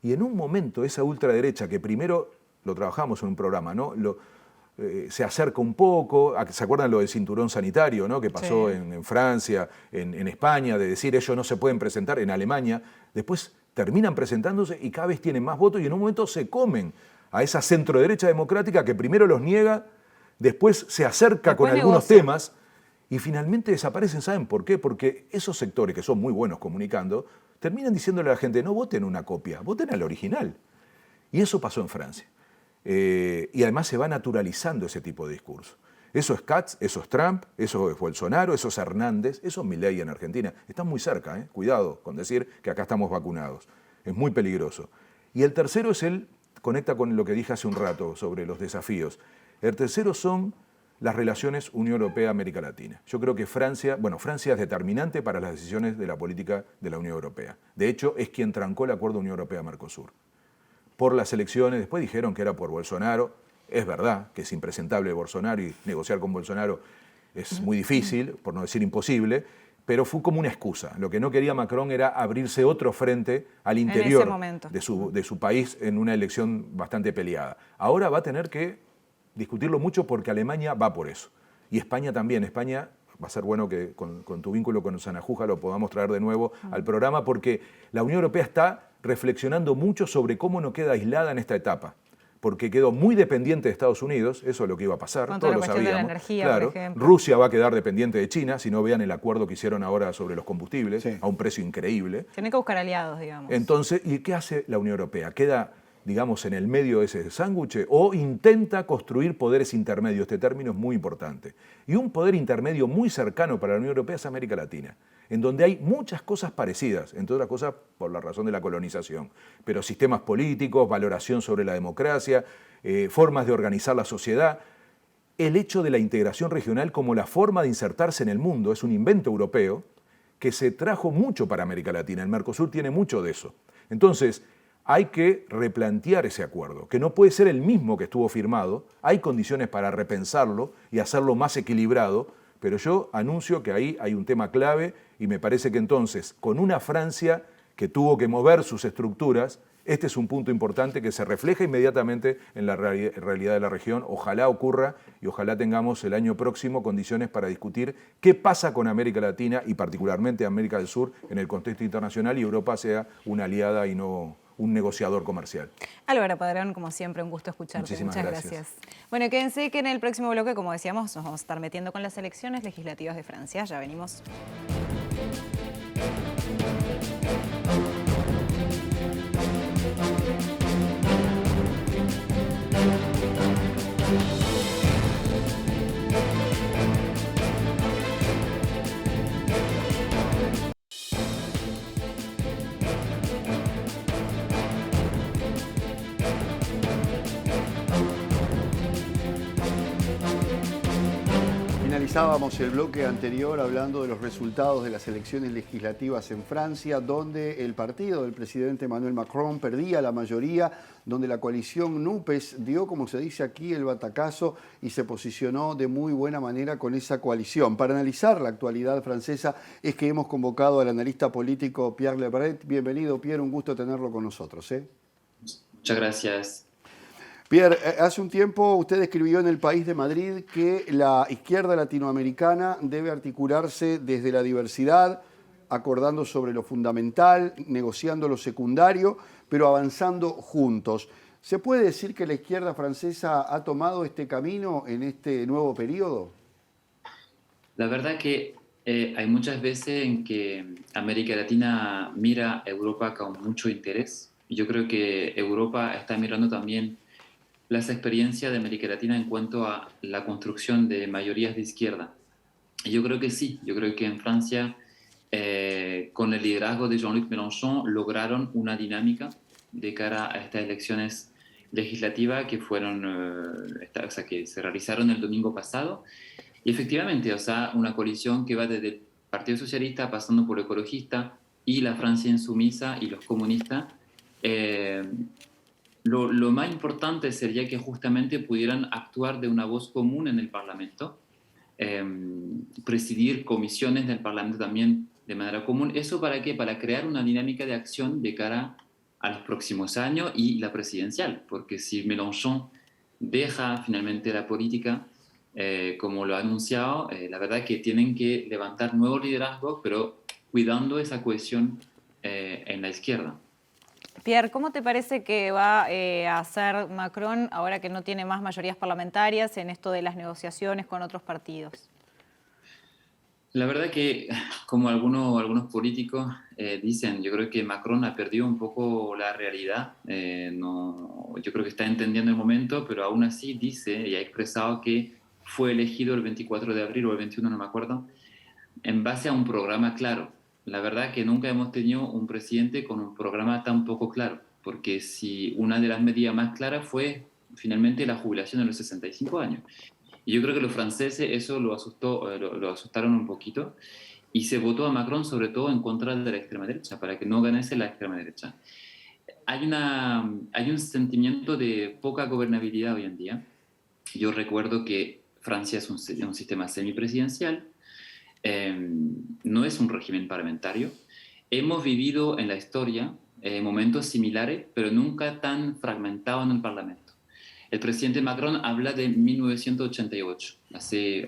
Y en un momento esa ultraderecha, que primero lo trabajamos en un programa, ¿no? Se acerca un poco, ¿se acuerdan lo del cinturón sanitario, ¿no? Que pasó en Francia, en España, de decir ellos no se pueden presentar, en Alemania, después terminan presentándose y cada vez tienen más votos y en un momento se comen a esa centroderecha democrática que primero los niega, después se acerca con algunos temas y finalmente desaparecen. ¿Saben por qué? Porque esos sectores que son muy buenos comunicando terminan diciéndole a la gente, no voten una copia, voten al original. Y eso pasó en Francia. Y además se va naturalizando ese tipo de discurso. Eso es Katz, eso es Trump, eso es Bolsonaro, eso es Hernández, eso es Milei en Argentina. Están muy cerca, ¿eh? Cuidado con decir que acá estamos vacunados. Es muy peligroso. Y el tercero conecta con lo que dije hace un rato sobre los desafíos. El tercero son las relaciones Unión Europea-América Latina. Yo creo que Francia es determinante para las decisiones de la política de la Unión Europea. De hecho, es quien trancó el acuerdo Unión Europea-Mercosur. Por las elecciones, después dijeron que era por Bolsonaro. Es verdad que es impresentable Bolsonaro y negociar con Bolsonaro es muy difícil, por no decir imposible, pero fue como una excusa. Lo que no quería Macron era abrirse otro frente al interior de su país en una elección bastante peleada. Ahora va a tener que discutirlo mucho porque Alemania va por eso. Y España también. España va a ser bueno que con tu vínculo con Sanajuja lo podamos traer de nuevo al programa porque la Unión Europea está reflexionando mucho sobre cómo no queda aislada en esta etapa. Porque quedó muy dependiente de Estados Unidos, eso es lo que iba a pasar, todos lo sabíamos. De la energía, claro, por ejemplo. Rusia va a quedar dependiente de China, si no vean el acuerdo que hicieron ahora sobre los combustibles, a un precio increíble. Tiene que buscar aliados, digamos. Entonces, ¿y qué hace la Unión Europea? ¿Queda, digamos, en el medio de ese sándwich o intenta construir poderes intermedios? Este término es muy importante. Y un poder intermedio muy cercano para la Unión Europea es América Latina, en donde hay muchas cosas parecidas, entre otras cosas por la razón de la colonización, pero sistemas políticos, valoración sobre la democracia, formas de organizar la sociedad. El hecho de la integración regional como la forma de insertarse en el mundo es un invento europeo que se trajo mucho para América Latina. El Mercosur tiene mucho de eso. Entonces, hay que replantear ese acuerdo, que no puede ser el mismo que estuvo firmado. Hay condiciones para repensarlo y hacerlo más equilibrado, pero yo anuncio que ahí hay un tema clave y me parece que entonces, con una Francia que tuvo que mover sus estructuras, este es un punto importante que se refleja inmediatamente en la realidad de la región. Ojalá ocurra y ojalá tengamos el año próximo condiciones para discutir qué pasa con América Latina y particularmente América del Sur en el contexto internacional y Europa sea una aliada y no un negociador comercial. Álvaro Padrón, como siempre, un gusto escucharte. Muchísimas Muchas gracias. Bueno, quédense que en el próximo bloque, como decíamos, nos vamos a estar metiendo con las elecciones legislativas de Francia. Ya venimos. Finalizábamos el bloque anterior hablando de los resultados de las elecciones legislativas en Francia, donde el partido del presidente Emmanuel Macron perdía la mayoría, donde la coalición NUPES dio, como se dice aquí, el batacazo y se posicionó de muy buena manera con esa coalición. Para analizar la actualidad francesa es que hemos convocado al analista político Pierre Lebret. Bienvenido, Pierre, un gusto tenerlo con nosotros. Muchas gracias. Pierre, hace un tiempo usted escribió en El País de Madrid que la izquierda latinoamericana debe articularse desde la diversidad, acordando sobre lo fundamental, negociando lo secundario, pero avanzando juntos. ¿Se puede decir que la izquierda francesa ha tomado este camino en este nuevo periodo? La verdad que hay muchas veces en que América Latina mira a Europa con mucho interés. Yo creo que Europa está mirando también las experiencias de América Latina en cuanto a la construcción de mayorías de izquierda. Y yo creo que sí, yo creo que en Francia, con el liderazgo de Jean-Luc Mélenchon, lograron una dinámica de cara a estas elecciones legislativas que que se realizaron el domingo pasado. Y efectivamente, una coalición que va desde el Partido Socialista, pasando por el ecologista y la Francia insumisa y los comunistas. Lo más importante sería que justamente pudieran actuar de una voz común en el Parlamento, presidir comisiones del Parlamento también de manera común. ¿Eso para qué? Para crear una dinámica de acción de cara a los próximos años y la presidencial, porque si Mélenchon deja finalmente la política, como lo ha anunciado, la verdad es que tienen que levantar nuevos liderazgos, pero cuidando esa cohesión en la izquierda. Pierre, ¿cómo te parece que va a hacer Macron ahora que no tiene más mayorías parlamentarias en esto de las negociaciones con otros partidos? La verdad que, como algunos políticos dicen, yo creo que Macron ha perdido un poco la realidad. Yo creo que está entendiendo el momento, pero aún así dice y ha expresado que fue elegido el 24 de abril o el 21, no me acuerdo, en base a un programa claro. La verdad que nunca hemos tenido un presidente con un programa tan poco claro, porque si una de las medidas más claras fue finalmente la jubilación de los 65 años. Y yo creo que los franceses eso lo asustaron un poquito y se votó a Macron sobre todo en contra de la extrema derecha, para que no ganase la extrema derecha. Hay un sentimiento de poca gobernabilidad hoy en día. Yo recuerdo que Francia es un sistema semipresidencial, no es un régimen parlamentario. Hemos vivido en la historia momentos similares, pero nunca tan fragmentados en el Parlamento. El presidente Macron habla de 1988.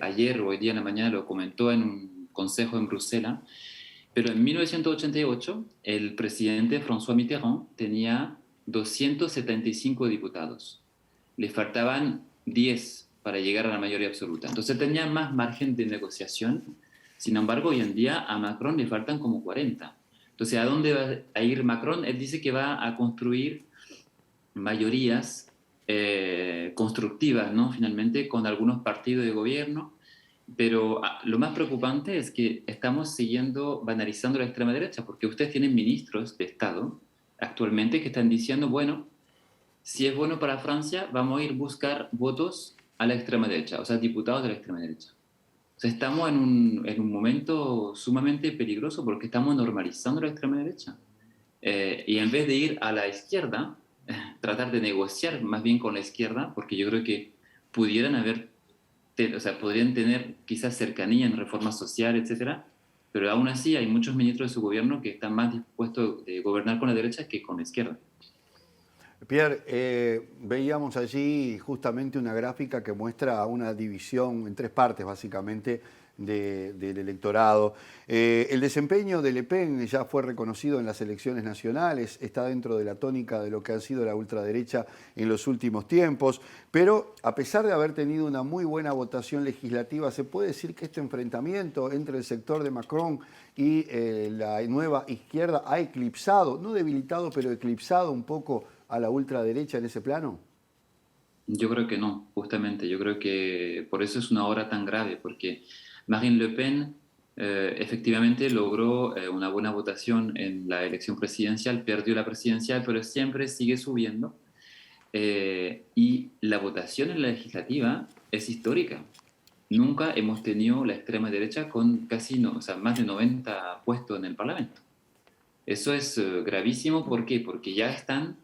Ayer o hoy día en la mañana lo comentó en un consejo en Bruselas. Pero en 1988 el presidente François Mitterrand tenía 275 diputados. Le faltaban 10 para llegar a la mayoría absoluta. Entonces tenía más margen de negociación. Sin embargo, hoy en día a Macron le faltan como 40. Entonces, ¿a dónde va a ir Macron? Él dice que va a construir mayorías constructivas, ¿no? Finalmente, con algunos partidos de gobierno. Pero lo más preocupante es que estamos banalizando la extrema derecha, porque ustedes tienen ministros de Estado actualmente que están diciendo, bueno, si es bueno para Francia, vamos a ir a buscar votos a la extrema derecha, o sea, diputados de la extrema derecha. O sea, estamos en un momento sumamente peligroso porque estamos normalizando la extrema derecha. Y en vez de ir a la izquierda, tratar de negociar más bien con la izquierda, porque yo creo que podrían tener quizás cercanía en reformas sociales, etcétera, pero aún así hay muchos ministros de su gobierno que están más dispuestos a gobernar con la derecha que con la izquierda. Pierre, veíamos allí justamente una gráfica que muestra una división en tres partes, básicamente, del electorado. El desempeño de Le Pen ya fue reconocido en las elecciones nacionales, está dentro de la tónica de lo que ha sido la ultraderecha en los últimos tiempos, pero a pesar de haber tenido una muy buena votación legislativa, ¿se puede decir que este enfrentamiento entre el sector de Macron y la nueva izquierda ha eclipsado, no debilitado, pero eclipsado un poco a la ultraderecha en ese plano? Yo creo que no, justamente. Yo creo que por eso es una hora tan grave, porque Marine Le Pen efectivamente logró una buena votación en la elección presidencial, perdió la presidencial, pero siempre sigue subiendo. Y la votación en la legislativa es histórica. Nunca hemos tenido la extrema derecha con casi, no, o sea, más de 90 puestos en el Parlamento. Eso es gravísimo. ¿Por qué? Porque ya están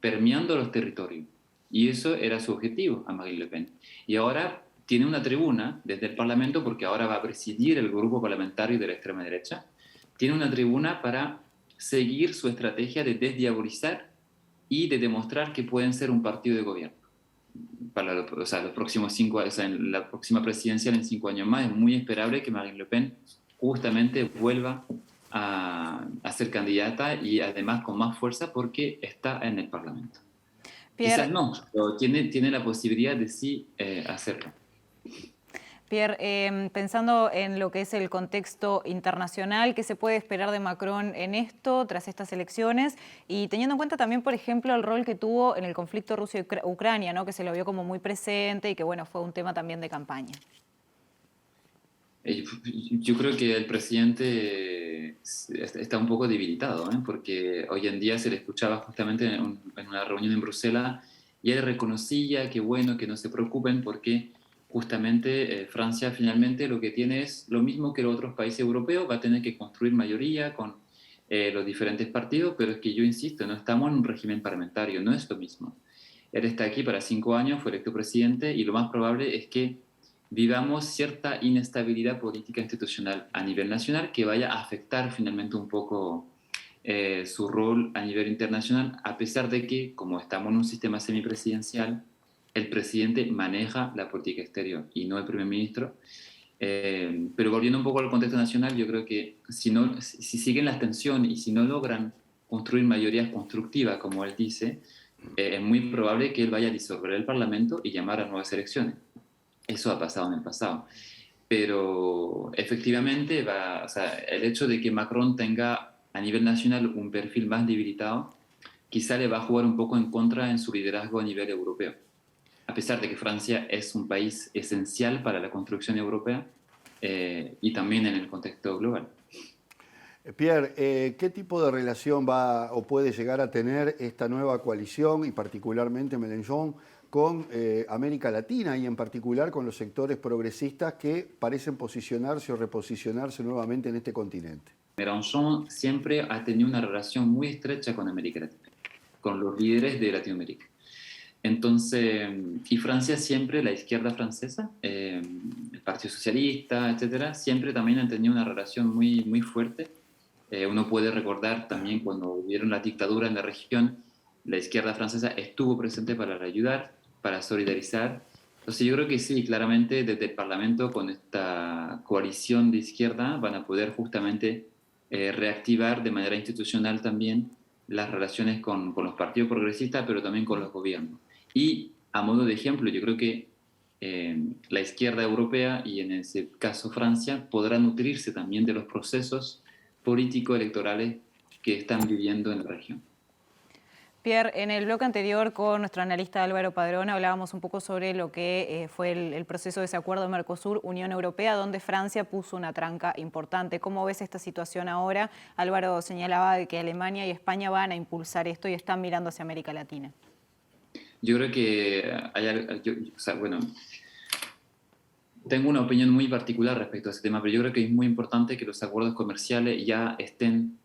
permeando los territorios. Y eso era su objetivo a Marine Le Pen. Y ahora tiene una tribuna desde el Parlamento, porque ahora va a presidir el grupo parlamentario de la extrema derecha. Tiene una tribuna para seguir su estrategia de desdiabolizar y de demostrar que pueden ser un partido de gobierno. Para los próximos 5 años, o sea, en la próxima presidencial en 5 años más, es muy esperable que Marine Le Pen justamente vuelva a ser candidata, y además con más fuerza porque está en el Parlamento. Pierre, Quizás no, pero tiene la posibilidad de sí hacerlo. Pierre, pensando en lo que es el contexto internacional, ¿qué se puede esperar de Macron en esto, tras estas elecciones? Y teniendo en cuenta también, por ejemplo, el rol que tuvo en el conflicto Rusia-Ucrania, ¿no? Que se lo vio como muy presente y que, bueno, fue un tema también de campaña. Yo creo que el presidente está un poco debilitado, porque hoy en día se le escuchaba justamente en una reunión en Bruselas, y él reconocía que bueno, que no se preocupen porque justamente Francia finalmente lo que tiene es lo mismo que los otros países europeos, va a tener que construir mayoría con los diferentes partidos, pero es que yo insisto, no estamos en un régimen parlamentario, no es lo mismo. Él está aquí para 5 años, fue electo presidente, y lo más probable es que vivamos cierta inestabilidad política institucional a nivel nacional que vaya a afectar finalmente un poco su rol a nivel internacional, a pesar de que, como estamos en un sistema semipresidencial, el presidente maneja la política exterior y no el primer ministro. Pero volviendo un poco al contexto nacional, yo creo que si siguen las tensiones y si no logran construir mayorías constructivas, como él dice, es muy probable que él vaya a disolver el Parlamento y llamar a nuevas elecciones. Eso ha pasado en el pasado. Pero efectivamente, o sea, el hecho de que Macron tenga a nivel nacional un perfil más debilitado, quizá le va a jugar un poco en contra en su liderazgo a nivel europeo. A pesar de que Francia es un país esencial para la construcción europea y también en el contexto global. Pierre, ¿qué tipo de relación va o puede llegar a tener esta nueva coalición y particularmente Mélenchon con América Latina y en particular con los sectores progresistas que parecen posicionarse o reposicionarse nuevamente en este continente? Mélenchon siempre ha tenido una relación muy estrecha con América Latina, con los líderes de Latinoamérica. Entonces, y Francia siempre, la izquierda francesa, el Partido Socialista, etcétera, siempre también han tenido una relación muy, muy fuerte. Uno puede recordar también cuando hubieron la dictadura en la región, la izquierda francesa estuvo presente para ayudar, para solidarizar. Entonces yo creo que sí, claramente desde el Parlamento con esta coalición de izquierda van a poder justamente reactivar de manera institucional también las relaciones con los partidos progresistas, pero también con los gobiernos. Y a modo de ejemplo, yo creo que la izquierda europea, y en ese caso Francia, podrá nutrirse también de los procesos político-electorales que están viviendo en la región. Pierre, en el bloque anterior con nuestro analista Álvaro Padrón hablábamos un poco sobre lo que fue el proceso de ese acuerdo Mercosur-Unión Europea, donde Francia puso una tranca importante. ¿Cómo ves esta situación ahora? Álvaro señalaba de que Alemania y España van a impulsar esto y están mirando hacia América Latina. Yo creo que bueno, tengo una opinión muy particular respecto a ese tema, pero yo creo que es muy importante que los acuerdos comerciales ya estén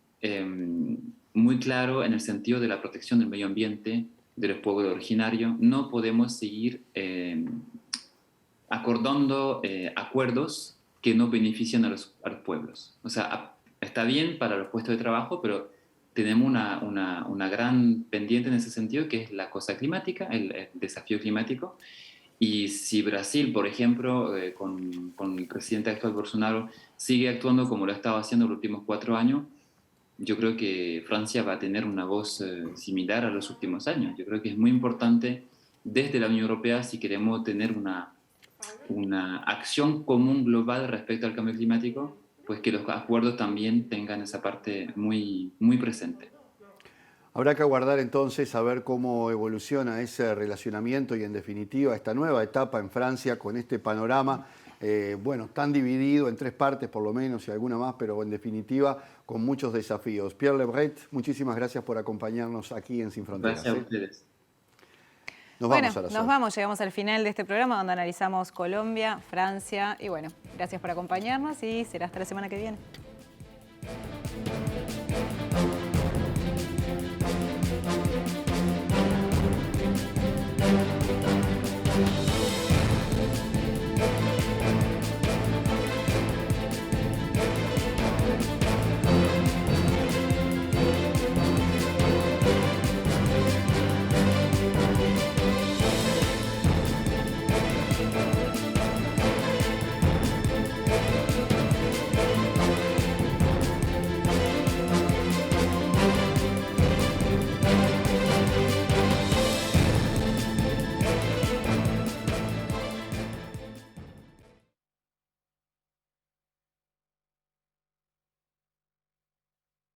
muy claros en el sentido de la protección del medio ambiente, de los pueblos originarios. No podemos seguir acordando acuerdos que no benefician a los pueblos. O sea, está bien para los puestos de trabajo, pero tenemos una gran pendiente en ese sentido, que es la cosa climática, el desafío climático. Y si Brasil, por ejemplo, con el presidente actual Bolsonaro, sigue actuando como lo ha estado haciendo los últimos 4 años, yo creo que Francia va a tener una voz similar a los últimos años. Yo creo que es muy importante desde la Unión Europea, si queremos tener una acción común global respecto al cambio climático, pues que los acuerdos también tengan esa parte muy, muy presente. Habrá que aguardar entonces a ver cómo evoluciona ese relacionamiento y en definitiva esta nueva etapa en Francia con este panorama, bueno, tan dividido en 3 partes por lo menos y alguna más, pero en definitiva con muchos desafíos. Pierre Lebret, muchísimas gracias por acompañarnos aquí en Sin Fronteras. Gracias a ustedes. Nos Bueno, vamos a la nos vamos, llegamos al final de este programa donde analizamos Colombia, Francia y bueno, gracias por acompañarnos y será hasta la semana que viene.